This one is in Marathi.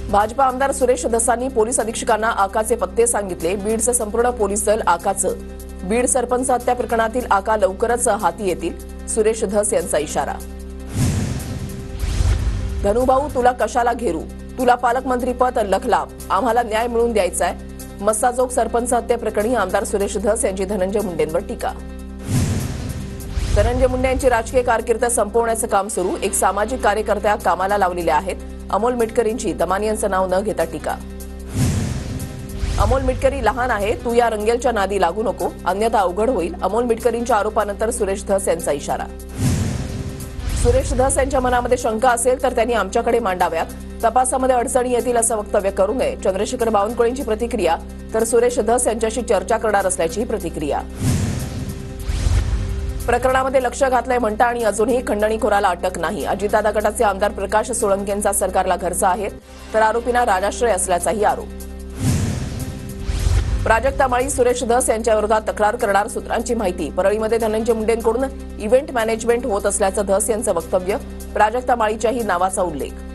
भाजपा आमदार सुरेश धसांनी पोलीस अधीक्षकांना आकाचे पत्ते सांगितले। बीडचं संपूर्ण पोलीस दल आकाचं। बीड सरपंच हत्या प्रकरणातील आका लवकरच हाती येतील, सुरेश धस यांचा इशारा। धनुभाऊ तुला कशाला घेरू, तुला पालकमंत्रीपद लखलाभ, आम्हाला न्याय मिळवून द्यायचाय। मस्साजोग सरपंच हत्या प्रकरणी आमदार सुरेश धस यांची धनंजय मुंडेंवर टीका। धनंजय मुंडे यांची राजकीय कारकीर्द संपवण्याचं काम सुरू, एक सामाजिक कार्यकर्त्या कामाला लावलेल्या आहेत। अमोल मिटकरींची दमानी यांचं नाव न घेता टीका। अमोल मिटकरी लहान आहे, तू या रंगेलच्या नादी लागू नको, अन्यथा अवघड होईल। अमोल मिटकरींच्या आरोपानंतर सुरेश धस यांचा इशारा। सुरेश धस यांच्या मनामध्ये शंका असेल तर त्यांनी आमच्याकडे मांडाव्यात, तपासामध्ये अडचणी येतील असं वक्तव्य करू नये। चंद्रशेखर बावनकुळेंची प्रतिक्रिया, तर सुरेश धस यांच्याशी चर्चा करणार असल्याची प्रतिक्रिया। प्रकरणामध्ये लक्ष घातलंय म्हणता आणि अजूनही खंडणीखोराला अटक नाही। अजितदादा गटाचे आमदार प्रकाश सोळंकेंचा सरकारला घरचा आहे, तर आरोपींना राजाश्रय असल्याचाही आरोप। प्राजक्ता माळी सुरेश धस यांच्या विरोधात तक्रार करणार, सूत्रांची माहिती। परळीमध्ये धनंजय मुंडेंकडून इव्हेंट मॅनेजमेंट होत असल्याचं धस यांचं वक्तव्य, प्राजक्ता माळीच्याही नावाचा उल्लेख।